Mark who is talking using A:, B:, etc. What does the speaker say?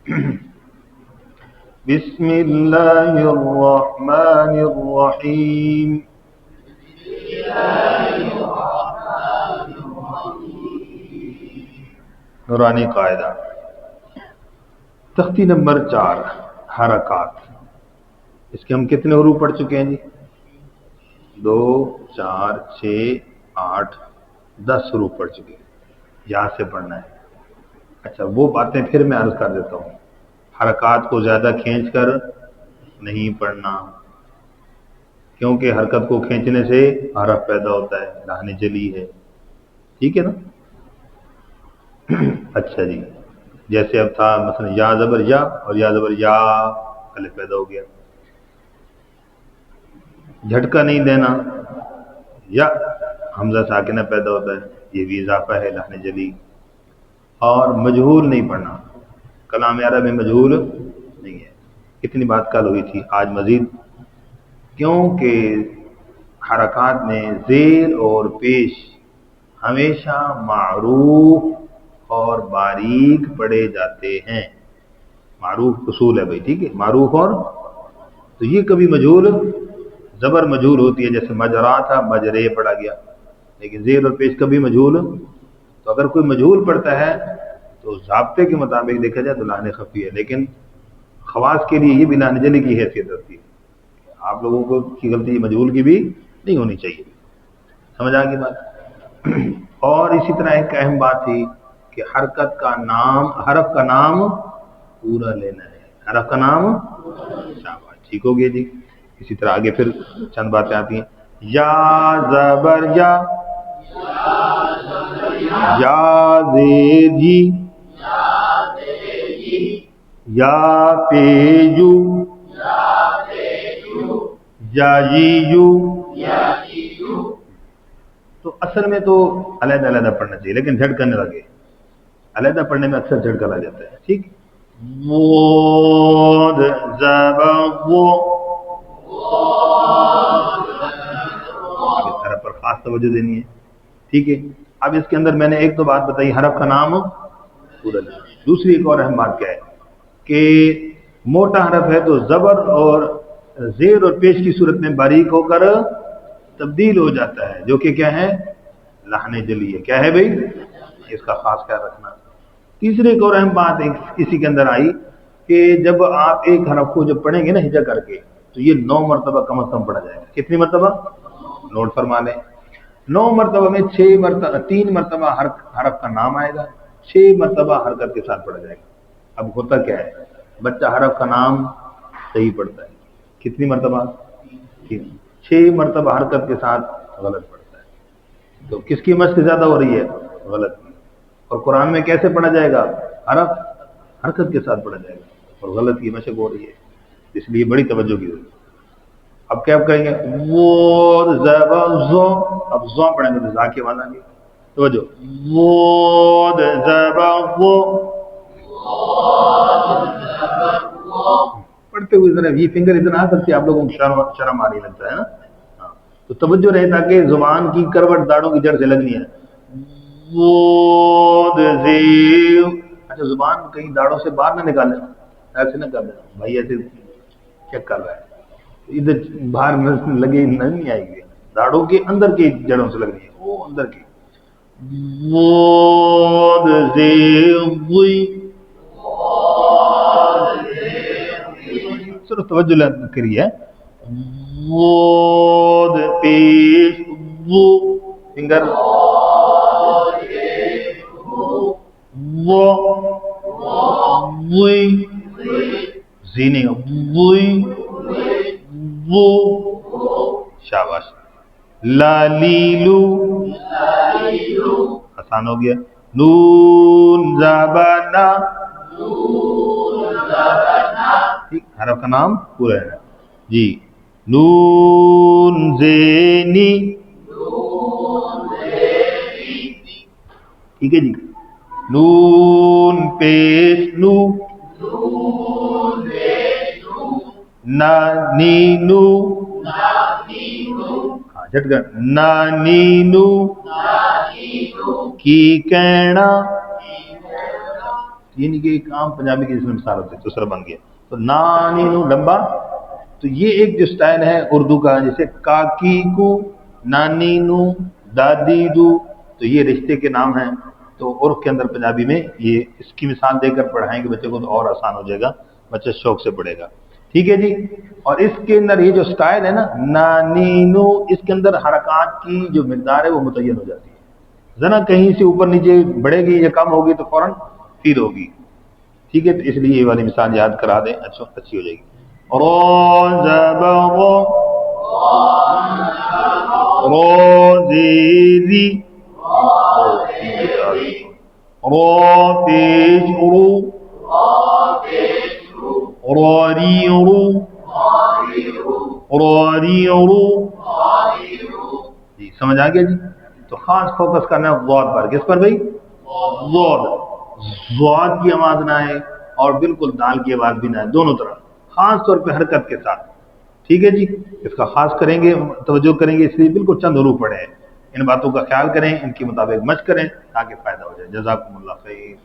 A: بسم اللہ الرحمن الرحیم. نورانی قاعدہ تختی نمبر 4 حرکات. اس کے ہم کتنے حروف پڑھ چکے ہیں جی؟ 2 4 6 8 10 حروف پڑھ چکے ہیں. یہاں سے پڑھنا ہے. اچھا وہ باتیں پھر میں عرض کر دیتا ہوں. حرکات کو زیادہ کھینچ کر نہیں پڑھنا، کیونکہ حرکت کو کھینچنے سے حرف پیدا ہوتا ہے، لہن جلی ہے. ٹھیک ہے نا؟ اچھا جی، جیسے اب تھا مثلا یا زبر یا اور یا زبر یا، الف پیدا ہو گیا. جھٹکا نہیں دینا، یا حمزہ ساکنہ پیدا ہوتا ہے، یہ بھی اضافہ ہے لہن جلی. اور مجہول نہیں پڑھنا، کلام عرب میں مجہول نہیں ہے. کتنی بات کل ہوئی تھی، آج مزید، کیونکہ حرکات میں زیر اور پیش ہمیشہ معروف اور باریک پڑھے جاتے ہیں. معروف اصول ہے بھائی، ٹھیک ہے، معروف. اور تو یہ کبھی مجہول، زبر مجہول ہوتی ہے، جیسے مجرا تھا مجرے پڑھا گیا، لیکن زیر اور پیش کبھی مجہول. تو اگر کوئی مجہول پڑھتا ہے تو ضابطے کے مطابق دیکھا جائے تو لہن خفی ہے، لیکن خواص کے لیے یہ بھی لہن جلی کی حیثیت رکھتی ہے. آپ لوگوں کو کی غلطی مجہول کی بھی نہیں ہونی چاہیے. سمجھ آ گئی بات؟ اور اسی طرح ایک اہم بات تھی کہ حرکت کا نام، حرف کا نام پورا لینا ہے. حرف کا نام شاباش، ٹھیک ہو گیا جی. اسی طرح آگے پھر چند باتیں آتی ہیں. یا زبر یا، یا زیر جی، یا پیجو، یا جیجو. تو اصل میں تو علیحدہ علیحدہ پڑھنا چاہیے، لیکن جھٹ کرنے لگے علیحدہ پڑھنے میں اکثر جھٹکا لگ جاتا ہے. ٹھیک. وود زبر وہ، اب اس طرح پر خاص توجہ دینی ہے. ٹھیک ہے. اب اس کے اندر میں نے ایک تو بات بتائی، حرف کا نام پورا لینا. دوسری ایک اور اہم بات کیا ہے کہ موٹا حرف ہے تو زبر اور زیر اور پیش کی صورت میں باریک ہو کر تبدیل ہو جاتا ہے، جو کہ کیا ہے؟ لہن جلی ہے. کیا ہے بھائی؟ اس کا خاص خیال رکھنا. تیسری ایک اور اہم بات اسی کے اندر آئی کہ جب آپ ایک حرف کو جب پڑھیں گے نا ہجا کر کے، تو یہ 9 مرتبہ کم از کم پڑھا جائے گا. کتنی مرتبہ؟ نوٹ فرما لیں. 9 مرتبہ میں 3 مرتبہ حرف کا نام آئے گا، 6 مرتبہ حرکت کے ساتھ پڑھا جائے گا. اب ہوتا کیا ہے، بچہ حرف کا نام صحیح پڑھتا ہے، کتنی مرتبہ؟ 6 مرتبہ حرکت کے ساتھ غلط پڑھتا ہے. تو کس کی مشق زیادہ ہو رہی ہے؟ غلط کی. اور قرآن میں کیسے پڑھا جائے گا؟ حرف حرکت کے ساتھ پڑھا جائے گا، اور غلط کی مشق ہو رہی ہے. اس لیے بڑی توجہ کی ضرورت ہے. اب کیا کہیں گے؟ وہ زبر زو، اب زو پڑھیں گے تو زا کے والا گے. توجہ، وہ زبر وہ، پڑھتے ہوئے ذرا یہ فنگر اتنا آ سکتی ہے، آپ لوگوں کو شرم آ رہی لگتا ہے نا. ہاں تو توجہ رہے تاکہ زبان کی کروٹ داڑوں کی جڑ سے لگنی ہے. وہ زیو، اچھا زبان کہیں داڑوں سے باہر نہ نکالیں، ایسے نہ کر دینا بھائی، ایسے چیک کر رہا ہے ادھر باہر لگے نہیں آئے گی، داڑوں کے اندر کی جڑوں سے لگنی ہے، وہ اندر کی. وہ زیو، صرف توجہ کریے. وہ پیش وہ، فنگر وہ وئی، زینے وئی وہ، شاباش. لالیلو، آسان ہو گیا. نون زبنا، ٹھیک، حرف کا نام پورا ہے جی. نون زینی، ٹھیک ہے جی. نون پیش نو، نا نینو، ہاں جھٹکا، نا نینو کی کہنا. یہ نہیں کہ ایک عام پنجابی کی جس میں مثال ہوتی ہے دوسرا بن گیا. تو نانی نو لمبا. تو یہ ایک جو سٹائل ہے اردو کا، جیسے کاکی کو، نانی نو، دادی دو، تو یہ رشتے کے نام ہیں. تو عرف کے اندر پنجابی میں یہ اس کی مثال دے کر پڑھائیں گے بچے کو تو اور آسان ہو جائے گا، بچہ شوق سے پڑھے گا. ٹھیک ہے جی. اور اس کے اندر یہ جو سٹائل ہے نا نانی نو، اس کے اندر حرکات کی جو مقدار ہے وہ متعین ہو جاتی ہے. ذرا کہیں سے اوپر نیچے بڑھے گی یا کم ہوگی تو فوراً فیل ہوگی. ٹھیک ہے، تو اس لیے یہ والی مثال یاد کرا دیں، اچھی ہو جائے گی. روزیری جی سمجھ آ گیا جی. تو خاص فوکس کرنا ہے ضاد پر. کس پر بھائی؟ ضاد. ضاد کی آواز نہ آئے اور بالکل دال کی آواز بھی نہ آئے، دونوں طرف خاص طور پہ حرکت کے ساتھ. ٹھیک ہے جی. اس کا خاص کریں گے، توجہ کریں گے، اس لیے بالکل چند حروف پڑھیں. ان باتوں کا خیال کریں، ان کے مطابق مشق کریں تاکہ فائدہ ہو جائے. جزاکم اللہ خیر.